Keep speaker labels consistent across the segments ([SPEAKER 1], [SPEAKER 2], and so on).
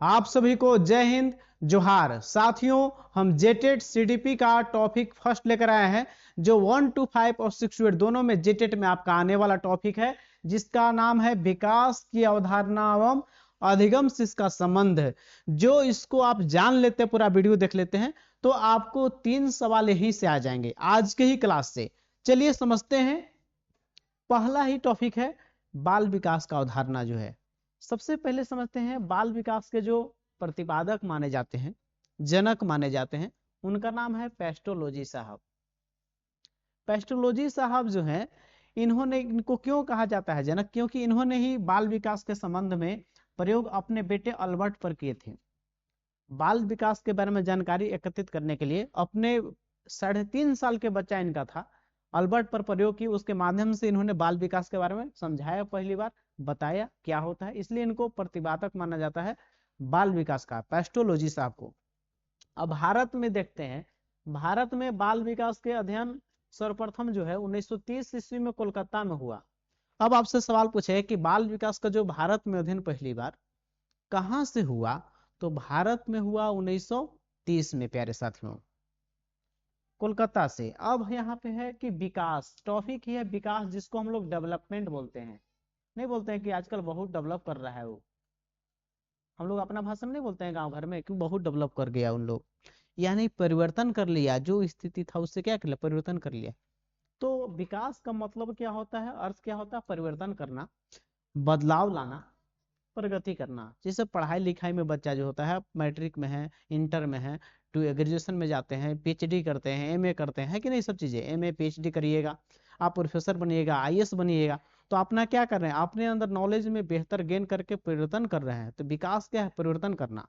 [SPEAKER 1] आप सभी को जय हिंद, जोहार। साथियों, हम जेटेट सीडीपी का टॉपिक फर्स्ट लेकर आए हैं, जो 1 to 5 और 6 to 8 दोनों में जेटेट में आपका आने वाला टॉपिक है, जिसका नाम है विकास की अवधारणा एवं अधिगम से इसका संबंध है। जो इसको आप जान लेते हैं, पूरा वीडियो देख लेते हैं, तो आपको 3 सवाल यहीं से आ जाएंगे आज के ही क्लास से। चलिए समझते हैं। पहला ही टॉपिक है बाल विकास का अवधारणा जो है। सबसे पहले समझते हैं बाल विकास के जो प्रतिपादक माने जाते हैं, जनक माने जाते हैं, उनका नाम है पेस्टोलॉजी साहब। पेस्टोलॉजी साहब जो हैं, इन्होंने, इनको क्यों कहा जाता है जनक, क्योंकि इन्होंने ही बाल विकास के संबंध में प्रयोग अपने बेटे अल्बर्ट पर किए थे। बाल विकास के बारे में जानकारी एकत्रित करने के लिए अपने 3.5 साल के बच्चा इनका था, अल्बर्ट पर प्रयोग की, उसके माध्यम से इन्होंने बाल विकास के बारे में समझाया, पहली बार बताया क्या होता है, इसलिए इनको प्रतिपादक माना जाता है बाल विकास का, पेस्टोलॉजी साहब को। अब भारत में देखते हैं, भारत में बाल विकास के अध्ययन सर्वप्रथम जो है 1930 ईस्वी में कोलकाता में हुआ। अब आपसे सवाल पूछे कि बाल विकास का जो भारत में अध्ययन पहली बार कहां से हुआ, तो भारत में हुआ 1930 में प्यारे साथियों, कोलकाता से। अब यहाँ पे है कि विकास, टॉपिक ही है विकास, जिसको हम लोग डेवलपमेंट बोलते हैं। नहीं बोलते हैं कि आजकल बहुत डेवलप कर रहा है वो, हम लोग अपना भाषा में नहीं बोलते हैं गांव घर में कि बहुत डेवलप कर गया उन लोग, यानी परिवर्तन कर लिया, जो स्थिति था उससे क्या कर लिया, परिवर्तन कर लिया। तो विकास का मतलब क्या होता है, अर्थ क्या होता है, परिवर्तन करना, बदलाव लाना, प्रगति करना। जैसे पढ़ाई लिखाई में बच्चा जो होता है, मैट्रिक में है, इंटर में है, टू ग्रेजुएशन में जाते हैं, पीएचडी करते हैं, एमए करते हैं, कि नहीं, सब चीजें, एमए पीएचडी करिएगा, आप प्रोफेसर बनिएगा, आईएएस बनिएगा, तो अपना क्या कर रहे हैं, अपने अंदर नॉलेज में बेहतर गेन करके परिवर्तन कर रहे हैं। तो विकास क्या है, परिवर्तन करना।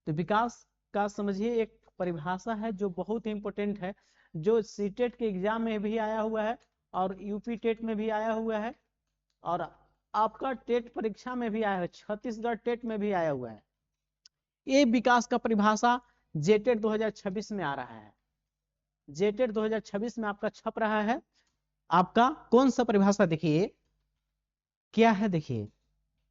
[SPEAKER 1] तो विकास का समझिए एक परिभाषा है जो बहुत ही इंपॉर्टेंट है, जो सीटेट के एग्जाम में भी आया हुआ है और यूपी टेट में भी आया हुआ है, और आपका टेट परीक्षा में भी आया है, छत्तीसगढ़ टेट में भी आया हुआ है। ये विकास का परिभाषा जेटेट 2026 में आ रहा है, जेटेट 2026 में आपका छप रहा है। आपका कौन सा परिभाषा, देखिए क्या है, देखिए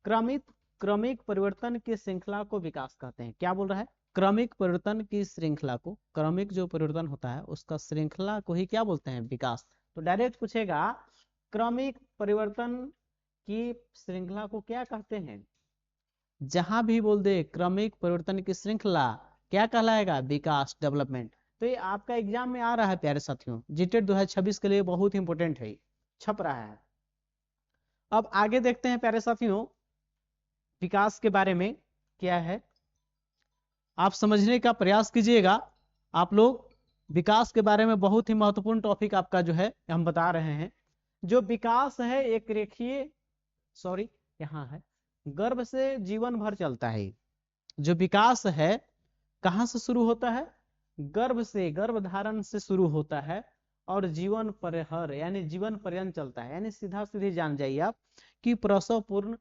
[SPEAKER 1] क्रमिक क्रमिक परिवर्तन की श्रृंखला को विकास कहते हैं। क्या बोल रहा है, क्रमिक परिवर्तन की श्रृंखला को, क्रमिक जो परिवर्तन होता है उसका श्रृंखला को ही क्या बोलते हैं, विकास। तो डायरेक्ट पूछेगा क्रमिक परिवर्तन की श्रृंखला को क्या कहते हैं, जहां भी बोल दे क्रमिक परिवर्तन की श्रृंखला, क्या कहलाएगा, विकास, डेवलपमेंट। तो ये आपका एग्जाम में आ रहा है प्यारे साथियों, जीटेट 2026 के लिए बहुत ही इंपॉर्टेंट है, छप रहा है। अब आगे देखते हैं प्यारे साथियों, विकास के बारे में क्या है, आप समझने का प्रयास कीजिएगा। आप लोग विकास के बारे में बहुत ही महत्वपूर्ण टॉपिक आपका जो है हम बता रहे हैं। जो विकास है एक रेखीय, सॉरी यहाँ है, गर्भ से जीवन भर चलता है। जो विकास है कहां से शुरू होता है, गर्भ से, गर्भ धारण से शुरू होता है और जीवन परहर यानी जीवन पर्यंत चलता है। यानी सीधा सीधी जान जाइए आप कि प्रसव पूर्ण,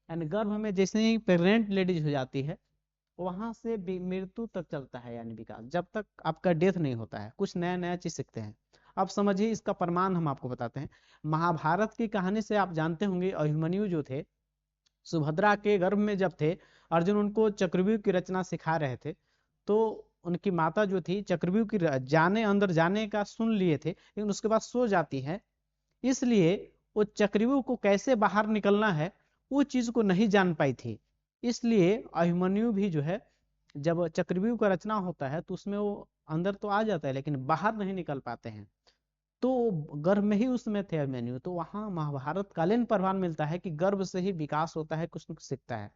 [SPEAKER 1] यानी गर्भ में जैसे ही प्रेग्नेंट लेडीज हो जाती है, वहां से मृत्यु तक चलता है, यानी विकास, जब तक आपका डेथ नहीं होता है। कुछ नया नया चीज सीखते हैं। अब समझिए, इसका प्रमाण हम आपको बताते हैं। महाभारत की कहानी से आप जानते होंगे, अभिमन्यु जो थे, सुभद्रा के गर्भ में जब थे, अर्जुन उनको चक्रव्यूह की रचना सिखा रहे थे, तो उनकी माता जो थी चक्रव्यूह की जाने, अंदर जाने का सुन लिए थे, लेकिन उसके बाद सो जाती है, इसलिए वो चक्रव्यूह को कैसे बाहर निकलना है वो चीज को नहीं जान पाई थी। इसलिए अभिमन्यु भी जो है, जब चक्रव्यूह का रचना होता है तो उसमें वो अंदर तो आ जाता है लेकिन बाहर नहीं निकल पाते हैं, तो गर्भ में ही उसमें थे अभिमन्यु। तो वहां महाभारत कालीन प्रमाण मिलता है कि गर्भ से ही विकास होता है, कुछ न कुछ सीखता है।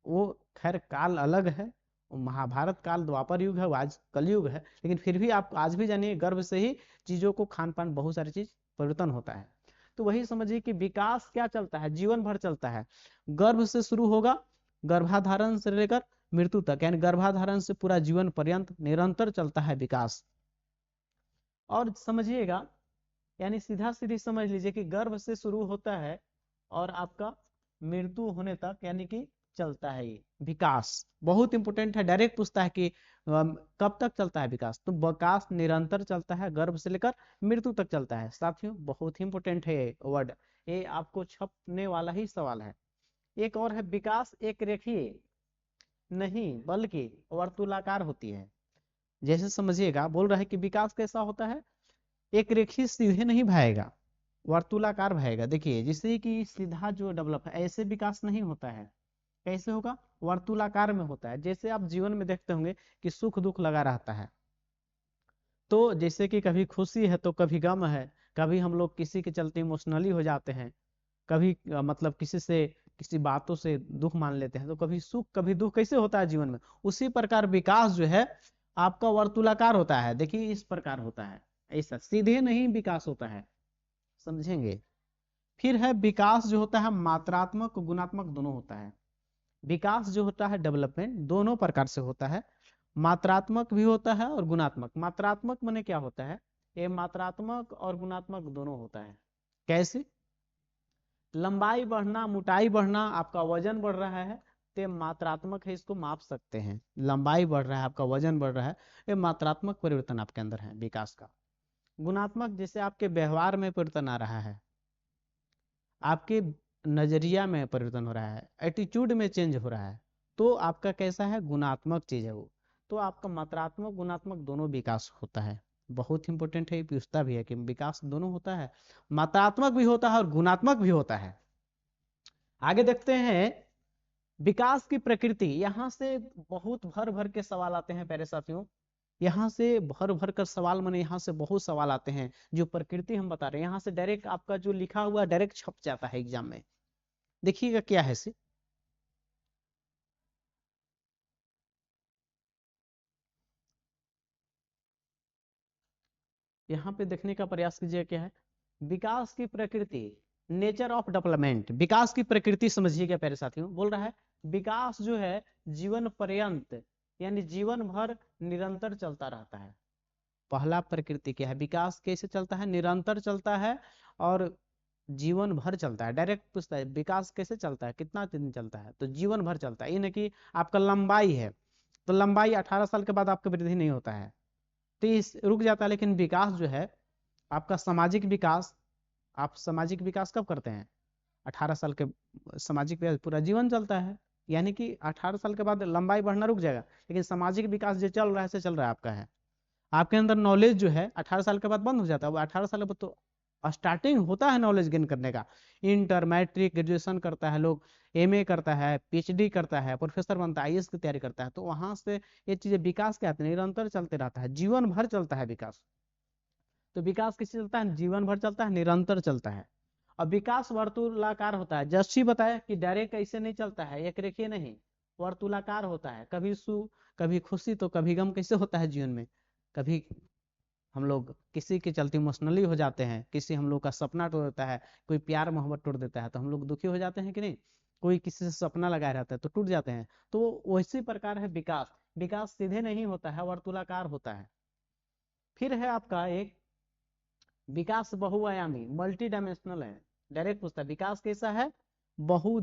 [SPEAKER 1] वो खैर काल अलग है, वो महाभारत काल द्वापर युग है, वो आज कलयुग है, लेकिन फिर भी आप आज भी जानिए गर्भ से ही चीजों को, खान पान, बहुत सारी चीज परिवर्तन होता है। तो वही समझिए कि विकास क्या चलता है, जीवन भर चलता है। गर्भ से शुरू होगा, गर्भाधारण से लेकर मृत्यु तक, यानी गर्भाधारण से पूरा जीवन पर्यंत निरंतर चलता है विकास। और समझिएगा, यानी सीधा सीधी समझ लीजिए कि गर्भ से शुरू होता है और आपका मृत्यु होने तक, यानी कि चलता है ये विकास। बहुत इंपॉर्टेंट है, डायरेक्ट पूछता है कि कब तक चलता है विकास, तो विकास निरंतर चलता है, गर्भ से लेकर मृत्यु तक चलता है। साथियों बहुत ही इंपॉर्टेंट है ये वर्ड, ये आपको छपने वाला ही सवाल है। एक और है विकास एक रेखीय, नहीं, बल्कि वर्तुलाकार होती है। जैसे समझिएगा, बोल रहा है कि विकास कैसा होता है, एक रेखीय सीधे नहीं भाएगा, वर्तुलाकार भाएगा। देखिए जैसे कि सीधा जो डेवलप है ऐसे विकास नहीं होता है, कैसे होगा, वर्तुलाकार में होता है। जैसे आप जीवन में देखते होंगे कि सुख दुख लगा रहता है, तो जैसे कि कभी खुशी है तो कभी गम है, कभी हम लोग किसी के चलते इमोशनली हो जाते हैं, कभी मतलब किसी से किसी बातों से दुख मान लेते हैं, तो कभी सुख कभी दुख कैसे होता है जीवन में। उसी प्रकार विकास जो है आपका वर्तुलाकार होता है। देखिए इस प्रकार होता है, ऐसा सीधे नहीं विकास होता है, समझेंगे। फिर है विकास जो होता है मात्रात्मक गुणात्मक दोनों होता है। विकास जो होता है डेवलपमेंट दोनों प्रकार से होता है, मात्रात्मक भी होता है और गुणात्मक। मात्रात्मक माने क्या होता है, ये मात्रात्मक और गुणात्मक दोनों होता है। कैसे, लंबाई बढ़ना मोटाई बढ़ना, आपका वजन बढ़ रहा है तो ये मात्रात्मक है, इसको माप सकते हैं। लंबाई बढ़ रहा है, आपका वजन बढ़ रहा है, ये मात्रात्मक परिवर्तन आपके अंदर है विकास का। गुणात्मक जैसे आपके व्यवहार में परिवर्तन आ रहा है, आपके नजरिया में परिवर्तन हो रहा है, एटीट्यूड में चेंज हो रहा है, तो आपका कैसा है, गुणात्मक चीज है वो। तो आपका मात्रात्मक गुणात्मक दोनों विकास होता है। बहुत इंपॉर्टेंट है, पूछता भी है कि विकास दोनों होता है, मात्रात्मक भी होता है और गुणात्मक भी होता है। आगे देखते हैं विकास की प्रकृति। यहां से बहुत भर भर के सवाल आते हैं प्यारे साथियों, यहाँ से भर भर कर सवाल, माने यहाँ से बहुत सवाल आते हैं। जो प्रकृति हम बता रहे हैं यहाँ से डायरेक्ट आपका जो लिखा हुआ डायरेक्ट छप जाता है एग्जाम में। देखिएगा क्या है से, यहाँ पे देखने का प्रयास कीजिए क्या है, विकास की प्रकृति, नेचर ऑफ डेवलपमेंट। विकास की प्रकृति समझिए क्या प्यारे साथियों, बोल रहा है विकास जो है जीवन पर्यंत यानी जीवन भर निरंतर चलता रहता है। पहला प्रकृति क्या है, विकास कैसे चलता है, निरंतर चलता है और जीवन भर चलता है। डायरेक्ट पूछता है विकास कैसे चलता है, कितना दिन चलता है, तो जीवन भर चलता है। ये नहीं कि आपका लंबाई है तो लंबाई 18 साल के बाद आपका वृद्धि नहीं होता है, तो इस रुक जाता है। लेकिन विकास जो है आपका सामाजिक विकास, आप सामाजिक विकास कब करते हैं, 18 साल के, सामाजिक विकास पूरा जीवन चलता है। यानी कि 18 साल के बाद लंबाई बढ़ना रुक जाएगा, लेकिन सामाजिक विकास जो चल रहा है से चल रहा है आपका है। आपके अंदर नॉलेज जो है 18 साल के बाद बंद हो जाता है, वो 18 साल के बाद तो स्टार्टिंग होता है नॉलेज गेन करने का। इंटर मैट्रिक ग्रेजुएशन करता है लोग, एमए करता है, पीएचडी करता है, प्रोफेसर बनता है, आईएएस की तैयारी करता है, तो वहां से ये चीजें विकास क्या आते हैं, निरंतर चलते रहता है, जीवन भर चलता है विकास। तो विकास किससे चलता है, जीवन भर चलता है, निरंतर चलता है। और विकास वर्तुलाकार होता है, जस्ट ही बताया कि डायरेक्ट ऐसे नहीं चलता है, एक रेखीय नहीं, वर्तुलाकार होता है। कभी सुख कभी खुशी तो कभी गम कैसे होता है जीवन में। कभी हम लोग किसी के चलते इमोशनली हो जाते हैं, किसी हम लोग का सपना तोड़ देता है, कोई प्यार मोहब्बत तोड़ देता है तो हम लोग दुखी हो जाते हैं कि नहीं, कोई किसी से सपना लगाया रहता है तो टूट जाते हैं। तो वैसी प्रकार है विकास। विकास सीधे नहीं होता है, वर्तुलाकार होता है। फिर है आपका एक विकास बहुआयामी, मल्टी डायमेंशनल है। डायरेक्ट पूछता है विकास कैसा है, बहु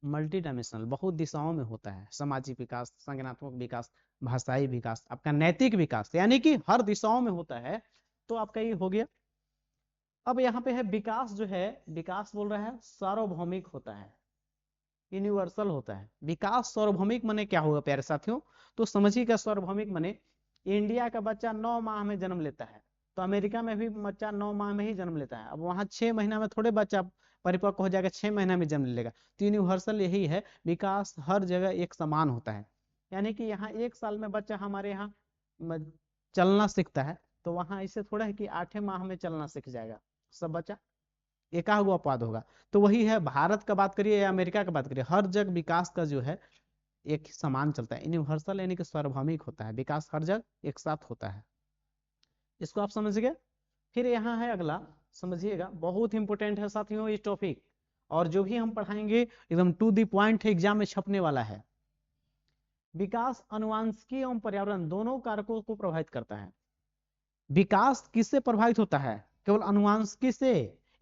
[SPEAKER 1] मल्टी डायमेंशनल, बहुत दिशाओं में होता है। सामाजिक विकास, संज्ञानात्मक विकास, भाषाई विकास, आपका नैतिक विकास, यानी कि हर दिशाओं में होता है। तो आपका ये हो गया। अब यहाँ पे है विकास जो है, विकास बोल रहा है सार्वभौमिक होता है, यूनिवर्सल होता है। विकास सार्वभौमिक माने क्या होगा प्यारे साथियों, तो समझिएगा सार्वभौमिक माने इंडिया का बच्चा 9 माह में जन्म लेता है, तो अमेरिका में भी बच्चा 9 माह में ही जन्म लेता है। अब वहां 6 महीना में थोड़े बच्चा परिपक्व हो जाएगा, 6 महीना में जन्म लेगा। तो यूनिवर्सल यही है, विकास हर जगह एक समान होता है। यानी कि यहाँ 1 साल में बच्चा हमारे यहाँ चलना सीखता है, तो वहां ऐसे थोड़ा है कि 8 माह में चलना सीख जाएगा सब बच्चा, एका हुआ अपवाद होगा। तो वही है, भारत का बात करिए या अमेरिका का बात करिए, हर जगह विकास का जो है एक समान चलता है, यूनिवर्सल यानी कि सार्वभौमिक होता है। विकास हर जगह एक साथ होता है, इसको आप समझ गए। फिर यहाँ है अगला, समझिएगा बहुत इंपॉर्टेंट है साथियों ये टॉपिक, और जो भी हम पढ़ाएंगे एकदम टू द पॉइंट है, एग्जाम में छपने वाला है। विकास अनुवांशिकी एवं पर्यावरण दोनों कारकों को प्रभावित करता है। विकास किससे प्रभावित होता है, केवल अनुवांशिकी से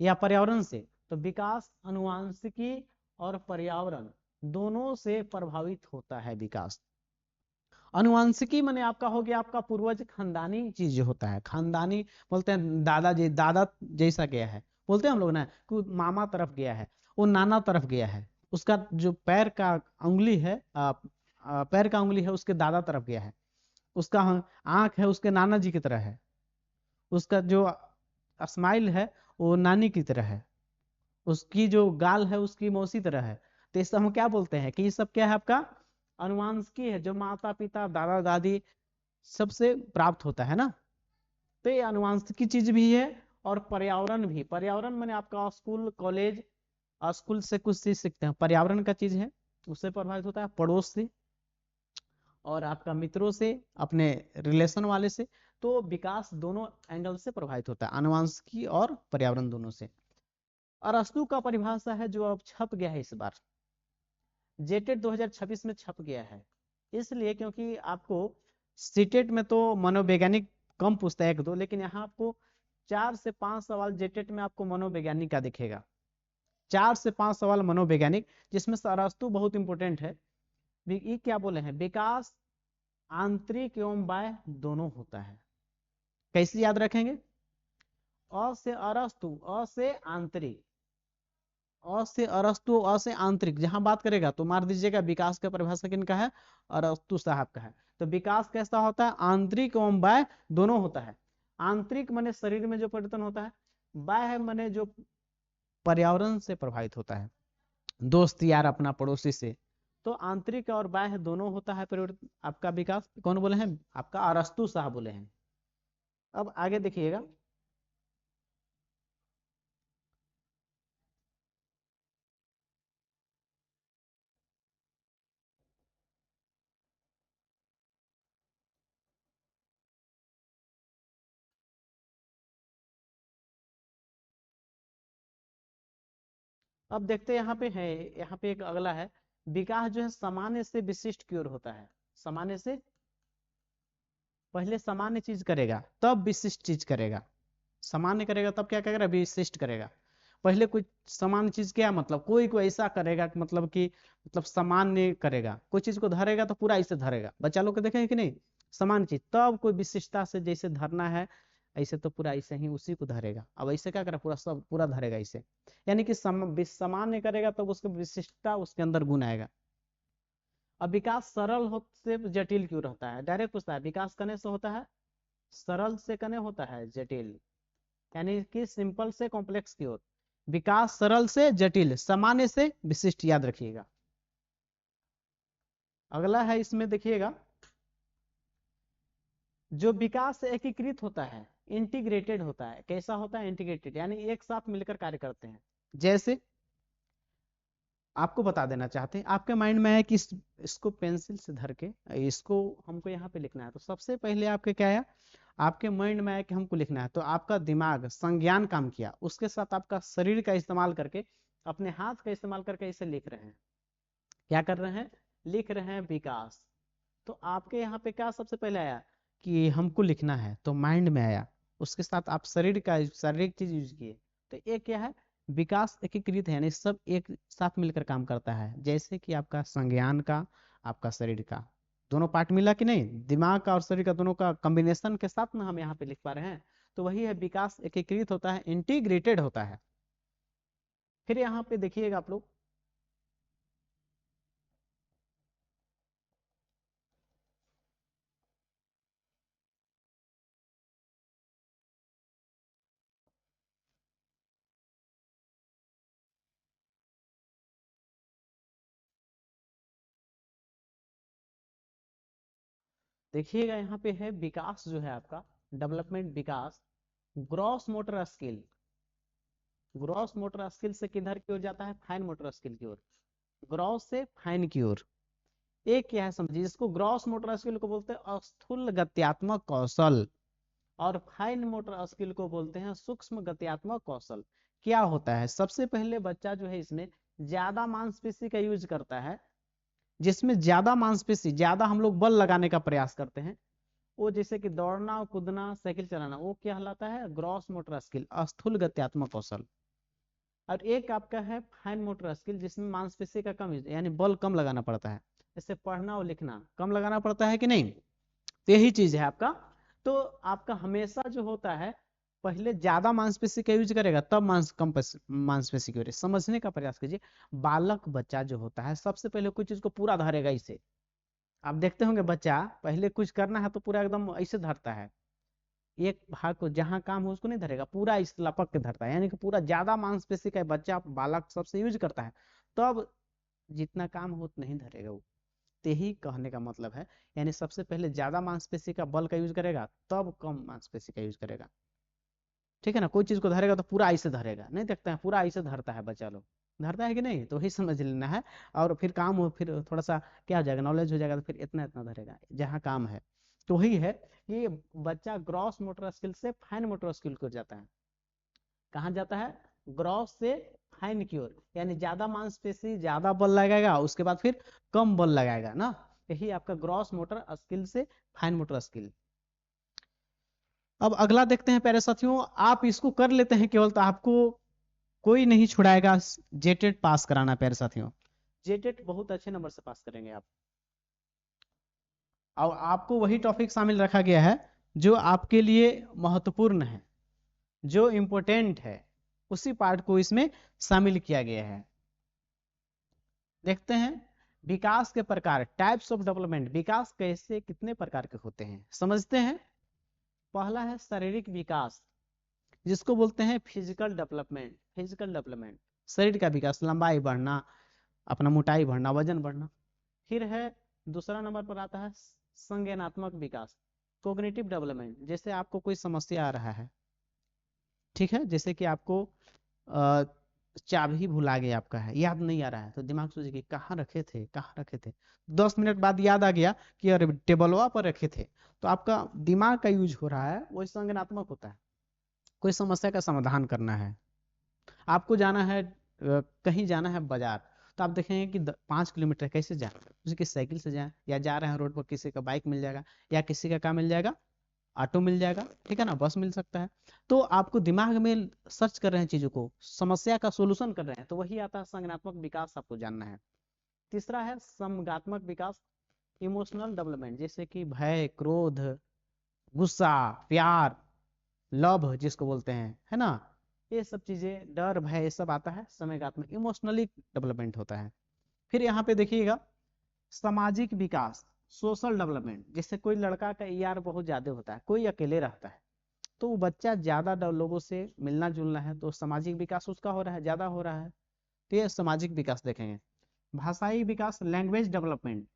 [SPEAKER 1] या पर्यावरण से, तो विकास अनुवांशिकी और पर्यावरण दोनों से प्रभावित होता है विकास। अनुवांशिकी माने आपका हो गया आपका पूर्वज, खानदानी चीज जो होता है, खानदानी बोलते हैं, दादा जैसा गया है, बोलते हैं हम लोग ना कि मामा तरफ गया है, वो नाना तरफ गया है, उसका जो पैर का उंगली है पैर का उंगली है उसके दादा तरफ गया है, उसका आंख है उसके नाना जी की तरह है, उसका जो स्माइल है वो नानी की तरह है, उसकी जो गाल है उसकी मौसी तरह है। तो इस हम क्या बोलते हैं कि ये सब क्या है आपका अनुवांशिकी है, जो माता पिता दादा दादी सबसे प्राप्त होता है ना। तो ये अनुवांशिकी चीज भी है और पर्यावरण भी। पर्यावरण मैंने आपका स्कूल कॉलेज स्कूल से कुछ चीज सीखते हैं, पर्यावरण का चीज है, उससे प्रभावित होता है, पड़ोस से और आपका मित्रों से, अपने रिलेशन वाले से। तो विकास दोनों एंगल से प्रभावित होता है, आनुवंशिकी और पर्यावरण दोनों से। अरस्तु का परिभाषा है जो अब छप गया है, इस बार जेटेट 2026 में छप गया है, इसलिए क्योंकि आपको सीटेट में तो मनोवैज्ञानिक कम पूछता है, एक दो, लेकिन यहाँ आपको 4 से 5 सवाल जेटेट में आपको मनोवैज्ञानिक का दिखेगा, 4 से 5 सवाल मनोवैज्ञानिक, जिसमें से अरस्तु बहुत इंपॉर्टेंट है। ये क्या बोले हैं, विकास आंतरिक एवं बाह्य दोनों होता है। कैसे याद रखेंगे, अ से अरस्तु, अ से आंतरिक, अ से अरस्तु, अ से आंतरिक जहां बात करेगा तो मार दीजिएगा विकास का परिभाषा किनका है, अरस्तु साहब का है। तो विकास कैसा होता है, आंतरिक एवं बाह्य दोनों होता है। आंतरिक माने शरीर में जो परिवर्तन होता है, बाह्य माने जो पर्यावरण से प्रभावित होता है, दोस्त यार अपना पड़ोसी से। तो आंतरिक और बाह्य दोनों होता है परिवर्तन आपका विकास। कौन बोले हैं, आपका अरस्तु साहब बोले हैं। अब आगे देखिएगा, अब देखते हैं यहाँ पे है, यहाँ पे एक अगला है, विकास जो है सामान्य से विशिष्ट की ओर होता है। सामान्य से, पहले सामान्य चीज करेगा तब विशिष्ट चीज करेगा, सामान्य करेगा तब क्या करेगा, विशिष्ट करेगा। पहले कोई सामान्य चीज क्या मतलब, कोई ऐसा करेगा मतलब कि मतलब सामान्य करेगा, कोई चीज को धरेगा तो पूरा ऐसे धरेगा, बच्चा लोग को देखेंगे कि नहीं, सामान्य चीज, तब कोई विशिष्टता से जैसे धरना है ऐसे तो पूरा ऐसे ही उसी को धरेगा। अब ऐसे क्या करेगा, पूरा सब पूरा धरेगा ऐसे, यानी कि सामान्य करेगा तब उसकी विशिष्टता उसके अंदर गुण आएगा। अब विकास सरल हो से जटिल क्यों रहता है, डायरेक्ट पूछता है, विकास करने से होता है सरल से कने होता है जटिल, यानी कि सिंपल से कॉम्प्लेक्स की ओर। विकास सरल से जटिल, सामान्य से विशिष्ट, याद रखिएगा। अगला है इसमें देखिएगा, जो विकास एकीकृत होता है, इंटीग्रेटेड होता है। कैसा होता है, इंटीग्रेटेड, यानी एक साथ मिलकर कार्य करते हैं। जैसे आपको बता देना चाहते हैं, आपके माइंड में है कि इसको पेंसिल से धर के इसको हमको यहाँ पे लिखना है, तो सबसे पहले आपके क्या है, आपके माइंड में है कि हमको लिखना है, तो आपका दिमाग संज्ञान काम किया, उसके साथ आपका शरीर का इस्तेमाल करके, अपने हाथ का इस्तेमाल करके इसे लिख रहे हैं। क्या कर रहे हैं, लिख रहे हैं विकास। तो आपके यहाँ पे क्या सबसे पहले आया कि हमको लिखना है, तो माइंड में आया, उसके साथ आप शरीर का शारीरिक चीज यूज किए, तो एक क्या है, विकास एकीकृत है, यानी सब एक साथ मिलकर काम करता है। जैसे कि आपका संज्ञान का, आपका शरीर का, दोनों पार्ट मिला कि नहीं, दिमाग का और शरीर का दोनों का कॉम्बिनेशन के साथ ना हम यहाँ पे लिख पा रहे हैं। तो वही है, विकास एकीकृत होता है, इंटीग्रेटेड होता है। फिर यहाँ पे देखिएगा आप लोग, देखिएगा यहाँ पे है विकास जो है आपका, डेवलपमेंट विकास, gross motor skill, gross motor skill से किधर की ओर जाता है, फाइन मोटर स्किल की ओर, ग्रॉस से फाइन की ओर। एक क्या है समझिए, जिसको ग्रॉस मोटर स्किल को बोलते हैं स्थूल गत्यात्मक कौशल, और फाइन मोटर स्किल को बोलते हैं सूक्ष्म गत्यात्मक कौशल। क्या होता है, सबसे पहले बच्चा जो है इसमें ज्यादा मांसपेशी का यूज करता है, जिसमें ज्यादा मांसपेशी, ज्यादा हम लोग बल लगाने का प्रयास करते हैं, वो जैसे कि दौड़ना कूदना साइकिल चलाना, वो क्या कहलाता है, ग्रॉस मोटर स्किल, स्थूल गत्यात्मक कौशल। और एक आपका है फाइन मोटर स्किल, जिसमें मांसपेशी का कम यानी बल कम लगाना पड़ता है, जैसे पढ़ना और लिखना कम लगाना पड़ता है कि नहीं, तो यही चीज है आपका। तो आपका हमेशा जो होता है, पहले ज्यादा मांसपेशी का यूज करेगा तब कम मांसपेशी की वजह, समझने का प्रयास कीजिए। बालक बच्चा जो होता है सबसे पहले कोई चीज को पूरा धरेगा इसे, आप देखते होंगे बच्चा पहले कुछ करना है तो पूरा एकदम ऐसे धरता है, एक भाग को जहां काम हो उसको नहीं धरेगा, पूरा इस लपक के धरता है, यानी कि पूरा ज्यादा मांसपेशी का बच्चा बालक सबसे यूज करता है, तब जितना काम हो उतना ही धरेगा वो। ते ही कहने का मतलब है, यानी सबसे पहले ज्यादा मांसपेशी का बल का यूज करेगा, तब कम मांसपेशी का यूज करेगा। ठीक है ना, कोई चीज को धरेगा तो पूरा ऐसे धरेगा, नहीं देखते हैं पूरा ऐसे धरता है बच्चा लोग, धरता है कि नहीं, तो वही समझ लेना है। और फिर काम हो, फिर थोड़ा सा क्या हो जाएगा, नॉलेज हो जाएगा, तो फिर इतना इतना धरेगा जहाँ काम है। तो वही है कि बच्चा ग्रॉस मोटर स्किल से फाइन मोटर स्किल को जाता है, कहाँ जाता है, ग्रॉस से फाइन की ओर, यानी ज्यादा मांसपेशी ज्यादा बल लगाएगा, उसके बाद फिर कम बल लगाएगा ना, यही आपका ग्रॉस मोटर स्किल से फाइन मोटर स्किल। अब अगला देखते हैं प्यारे साथियों, आप इसको कर लेते हैं केवल तो आपको कोई नहीं छुड़ाएगा जेटेट पास कराना प्यारे साथियों, जेटेट बहुत अच्छे नंबर से पास करेंगे आप। और आपको वही टॉपिक शामिल रखा गया है जो आपके लिए महत्वपूर्ण है, जो इंपॉर्टेंट है, उसी पार्ट को इसमें शामिल किया गया है। देखते हैं विकास के प्रकार, टाइप्स ऑफ डेवलपमेंट, विकास कैसे कितने प्रकार के होते हैं समझते हैं। पहला है शारीरिक विकास, जिसको बोलते हैं फिजिकल डेवलपमेंट, फिजिकल डेवलपमेंट शरीर का विकास, लंबाई बढ़ना, अपना मोटाई बढ़ना, वजन बढ़ना। फिर है दूसरा नंबर पर आता है संज्ञानात्मक विकास, कोग्निटिव डेवलपमेंट, जैसे आपको कोई समस्या आ रहा है, ठीक है, जैसे कि आपको चाबी भुला गया आपका है, याद नहीं आ रहा है, तो दिमाग सोचे कि कहाँ रखे थे, कहाँ रखे थे, 10 मिनट बाद याद आ गया कि अरे टेबलवा पर रखे थे, तो आपका दिमाग का यूज हो रहा है, वो संज्ञानात्मक होता है। कोई समस्या का समाधान करना है, आपको जाना है कहीं जाना है बाजार, तो आप देखेंगे कि 5 किलोमीटर कैसे जाए, उसकी साइकिल से जाए, या जा रहे हैं रोड पर किसी का बाइक मिल जाएगा, या किसी का क्या मिल जाएगा, ऑटो मिल जाएगा, ठीक है ना, बस मिल सकता है। तो आपको दिमाग में सर्च कर रहे हैं चीजों को, समस्या का सोल्यूशन कर रहे हैं, तो वही आता है संज्ञानात्मक विकास, आपको जानना है। तीसरा है समगात्मक विकास, इमोशनल डेवलपमेंट, जैसे कि भय, क्रोध, गुस्सा, प्यार, लव जिसको बोलते हैं, है ना, ये सब चीजें, डर भय, ये सब आता है समगात्मक, इमोशनली डेवलपमेंट होता है। फिर यहाँ पे देखिएगा सामाजिक विकास, सोशल डेवलपमेंट, जैसे कोई लड़का का ईआर बहुत ज्यादा होता है, कोई अकेले रहता है, तो वो बच्चा ज्यादा लोगों से मिलना जुलना है, तो सामाजिक विकास उसका हो रहा है, ज्यादा हो रहा है, तो ये सामाजिक विकास देखेंगे। भाषाई विकास, लैंग्वेज डेवलपमेंट,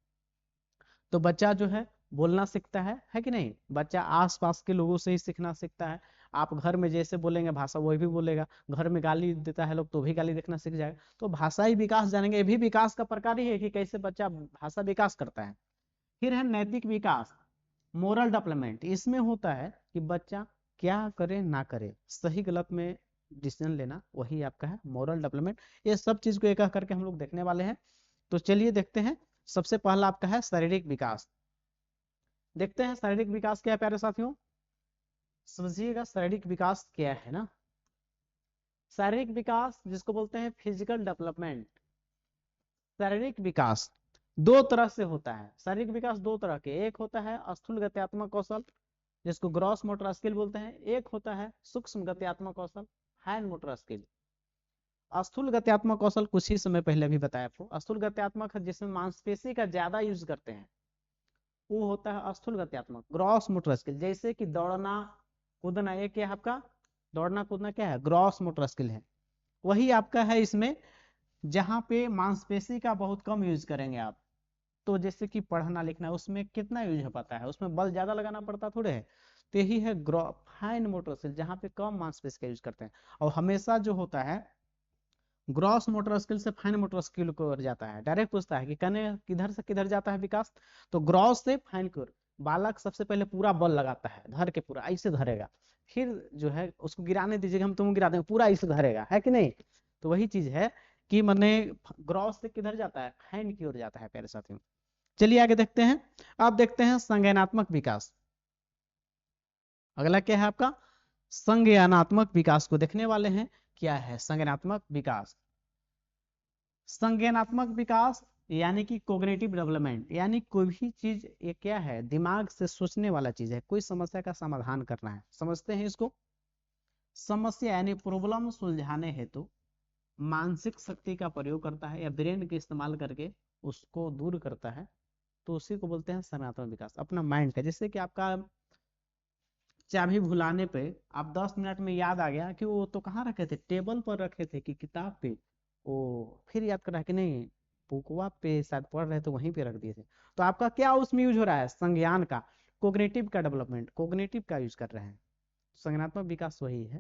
[SPEAKER 1] तो बच्चा जो है बोलना सीखता है कि नहीं, बच्चा आसपास के लोगों से ही सीखना सीखता है, आप घर में जैसे बोलेंगे भाषा वही भी बोलेगा, घर में गाली देता है लोग तो भी गाली देखना सीख जाएगा, तो भाषाई विकास जानेंगे, ये भी विकास का प्रकार ही है कि कैसे बच्चा भाषा विकास करता है। फिर है नैतिक विकास, मोरल डेवलपमेंट, इसमें होता है कि बच्चा क्या करे ना करे, सही गलत में डिसीजन लेना, वही आपका है मोरल डेवलपमेंट। ये सब चीज को एक एक करके हम लोग देखने वाले हैं, तो चलिए देखते हैं। सबसे पहला आपका है शारीरिक विकास, देखते हैं शारीरिक विकास क्या है प्यारे साथियों, समझिएगा शारीरिक विकास क्या है ना। शारीरिक विकास जिसको बोलते हैं फिजिकल डेवलपमेंट, शारीरिक विकास दो तरह से होता है, शारीरिक विकास दो तरह के, एक होता है स्थूल गत्यात्मक कौशल, जिसको ग्रॉस मोटर स्किल बोलते हैं, एक होता है सूक्ष्म गत्यात्मक कौशल, फाइन मोटर स्किल। स्थूल गत्यात्मक कौशल कुछ ही समय पहले भी बताया आपको, स्थूल गत्यात्मक है जिसमें मांसपेशी का ज्यादा यूज करते हैं, वो होता है स्थूल गत्यात्मक। ग्रॉस मोटर स्किल जैसे कि दौड़ना कूदना, ये क्या है आपका, दौड़ना कूदना क्या है, ग्रॉस मोटर स्किल है, वही आपका है इसमें, जहां पे मांसपेशी का बहुत कम यूज करेंगे आप। तो जैसे कि पढ़ना लिखना, उसमें कितना यूज हो पाता है, उसमें बल ज्यादा लगाना पड़ता थोड़े है, तो यही है फाइन मोटर स्किल, जहां पे कम मांसपेशी का यूज करते हैं। और हमेशा जो होता है ग्रॉस मोटर स्किल से फाइन मोटर स्किल को ओर जाता है, डायरेक्ट पूछता है कि कने किधर से किधर जाता है विकास, तो ग्रॉस से फाइन की ओर। बालक सबसे पहले पूरा बल लगाता है, धर के पूरा ऐसे धरेगा, फिर जो है उसको गिराने दीजिएगा, हम तुम गिरा देंगे, पूरा ऐसे धरेगा, है कि नहीं। तो वही चीज है कि मैंने ग्रॉस से किधर जाता है, फाइन की ओर जाता है प्यारे साथियों। चलिए आगे देखते हैं। अब देखते हैं संज्ञानात्मक विकास, अगला क्या है आपका, संज्ञानात्मक विकास को देखने वाले हैं। क्या है संज्ञानात्मक विकास, संज्ञानात्मक विकास यानी कि कोग्निटिव डेवलपमेंट, यानी कोई भी चीज ये क्या है, दिमाग से सोचने वाला चीज है, कोई समस्या का समाधान करना है, समझते हैं इसको। समस्या यानी प्रॉब्लम सुलझाने हेतु मानसिक शक्ति का प्रयोग करता है, या ब्रेन के इस्तेमाल करके उसको दूर करता है। तो उसी को बोलते हैं संज्ञानात्मक विकास, अपना माइंड का। जैसे कि आपका चाबी भुलाने पे आप 10 मिनट में याद आ गया कि वो तो कहाँ रखे थे, टेबल पर रखे थे कि किताब पे, वो फिर याद करा कि नहीं बुकवा पे शायद पढ़ रहे थे वहीं पे रख दिए थे। तो आपका क्या उसमें यूज हो रहा है, संज्ञान का, कोग्निटिव का डेवलपमेंट, कोग्निटिव का यूज कर रहे हैं। संज्ञानात्मक विकास वही है,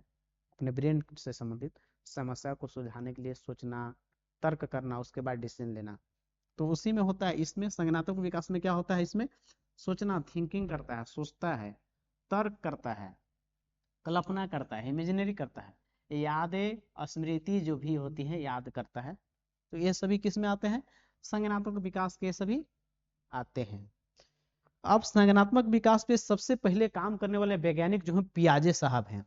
[SPEAKER 1] अपने ब्रेन से संबंधित समस्या को सुलझाने के लिए सोचना, तर्क करना, उसके बाद डिसीजन लेना, तो उसी में होता है। इसमें संज्ञानात्मक विकास में क्या होता है, इसमें सोचना, थिंकिंग करता है, सोचता है, तर्क करता है, कल्पना करता है, इमेजिनरी करता है, यादें स्मृति जो भी होती है याद करता है। तो ये सभी किस में आते हैं, संज्ञानात्मक विकास के सभी आते हैं। अब संज्ञानात्मक विकास पे सबसे पहले काम करने वाले वैज्ञानिक जो है पियाजे साहब हैं।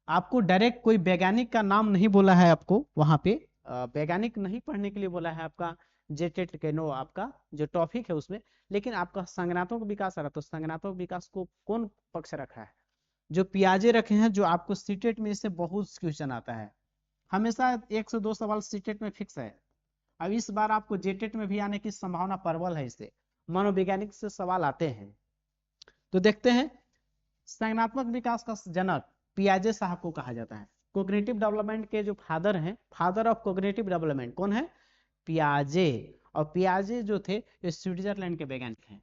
[SPEAKER 1] आपको डायरेक्ट कोई वैज्ञानिक का नाम नहीं बोला है, आपको वहां पे वैज्ञानिक नहीं पढ़ने के लिए बोला है, आपका जेटेट के नो आपका जो टॉपिक है उसमें, लेकिन आपका संज्ञानात्मक विकास आ रहा है, तो संज्ञानात्मक विकास को कौन पक्ष रखा है, जो पियाजे रखे हैं, जो आपको सीटेट में इससे बहुत क्वेश्चन आता है, हमेशा 1 से 2 सवाल सीटेट में फिक्स है। अब इस बार आपको जेटेट में भी आने की संभावना प्रबल है, इससे मनोवैज्ञानिक से सवाल आते हैं। तो देखते हैं, संज्ञानात्मक विकास का जनक पियाजे साहब को कहा जाता है। कोग्निटिव डेवलपमेंट के जो फादर हैं, फादर ऑफ कोग्निटिव डेवलपमेंट कौन है, पियाजे। और पियाजे जो थे ये स्विट्जरलैंड के वैज्ञानिक हैं।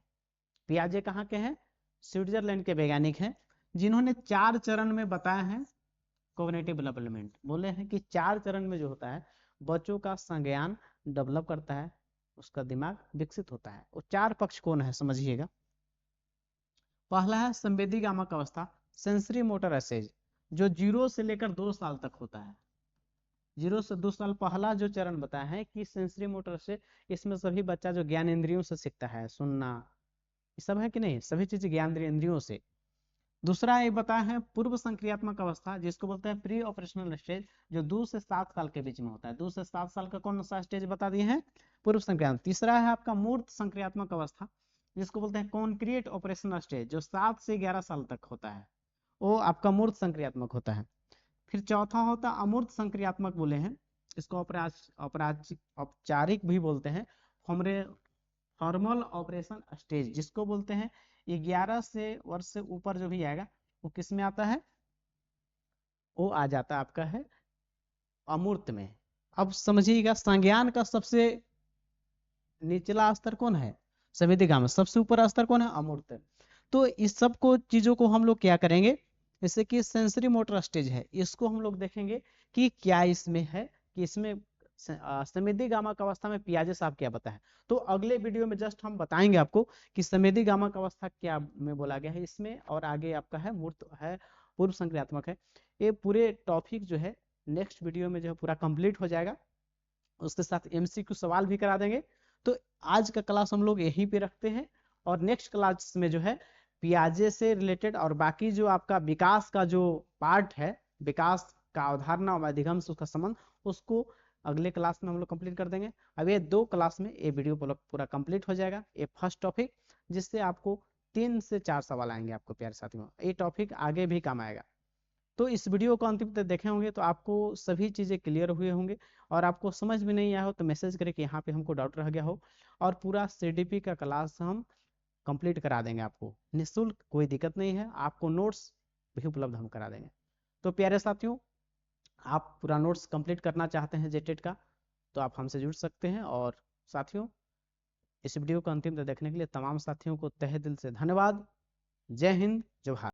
[SPEAKER 1] पियाजे कहाँ के हैं, स्विट्जरलैंड के वैज्ञानिक हैं, जिन्होंने 4 चरण में बताया है कोग्निटिव डेवलपमेंट। बोले हैं कि 4 चरण में जो होता है बच्चों का संज्ञान डेवलप करता है, उसका दिमाग विकसित होता है। वो 4 पक्ष कौन है समझिएगा। पहला है संवेदी गामक अवस्था, सेंसरी मोटर स्टेज, जो 0 से लेकर 2 साल तक होता है। 0 से 2 साल पहला जो चरण बताया है कि सेंसरी मोटर से, इसमें सभी बच्चा जो ज्ञान इंद्रियों से सीखता है, सुनना ये सब है कि नहीं, सभी चीज ज्ञान इंद्रियों से। दूसरा ये बताया है पूर्व संक्रियात्मक अवस्था, जिसको बोलते हैं प्री ऑपरेशनल स्टेज, जो 2 से 7 साल के बीच में होता है। 2 से 7 साल का कौन सा स्टेज बता दिए हैं, पूर्व संक्रियात्मक। तीसरा है आपका मूर्त संक्रियात्मक अवस्था, जिसको बोलते हैं कॉन्क्रीट ऑपरेशनल स्टेज, जो 7 से 11 साल तक होता है, वो आपका मूर्त संक्रियात्मक होता है। फिर चौथा होता है अमूर्त संक्रियात्मक, बोले हैं इसको औपचारिक भी बोलते हैं, फॉर्मल ऑपरेशन स्टेज, जिसको बोलते हैं 11 से वर्ष से ऊपर जो भी आएगा वो किस में आता है, वो आ जाता आपका है अमूर्त में। अब समझिएगा, संज्ञान का सबसे निचला स्तर कौन है, संवेदिका में, सबसे ऊपर स्तर कौन है, अमूर्त। तो इस सब को चीजों को हम लोग क्या करेंगे, जैसे कि सेंसरी मोटर स्टेज है, इसको हम लोग देखेंगे कि क्या इसमें है, कि इसमें संवेदी गामक अवस्था में पियाजे साहब क्या बताए। तो अगले वीडियो में जस्ट हम बताएंगे आपको कि संवेदी गामक अवस्था क्या में बोला गया है इसमें, और आगे आपका है मूर्त है, पूर्व संक्रियात्मक है। ये पूरे टॉपिक जो है नेक्स्ट वीडियो में जो है पूरा कंप्लीट हो जाएगा, उसके साथ एमसीक्यू सवाल भी करा देंगे। तो आज का क्लास हम लोग यहीं पे रखते हैं, और नेक्स्ट क्लास में जो है पियाजे से रिलेटेड और बाकी जो आपका विकास का जो पार्ट है, विकास का अवधारणा और अधिगम से उसका संबंध, उसको अगले क्लास में हम लोग कंप्लीट कर देंगे। अब ये 2 क्लास में ये वीडियो पूरा कंप्लीट हो जाएगा। ये फर्स्ट टॉपिक, जिससे आपको 3 से 4 सवाल आएंगे आपको प्यारे साथियों, ये टॉपिक आगे भी काम आएगा। तो इस वीडियो को अंतिम तक देखे होंगे तो आपको सभी चीज़ें क्लियर हुए होंगे, और आपको समझ में नहीं आया हो तो मैसेज करें कि यहाँ पे हमको डाउट रह गया हो, और पूरा सीडीपी का क्लास हम कंप्लीट करा देंगे आपको निःशुल्क, कोई दिक्कत नहीं है। आपको नोट्स भी उपलब्ध हम करा देंगे। तो प्यारे साथियों, आप पूरा नोट्स कंप्लीट करना चाहते हैं जेटेट का, तो आप हमसे जुड़ सकते हैं। और साथियों, इस वीडियो को अंतिम तक देखने के लिए तमाम साथियों को तहे दिल से धन्यवाद। जय हिंद, जय भारत।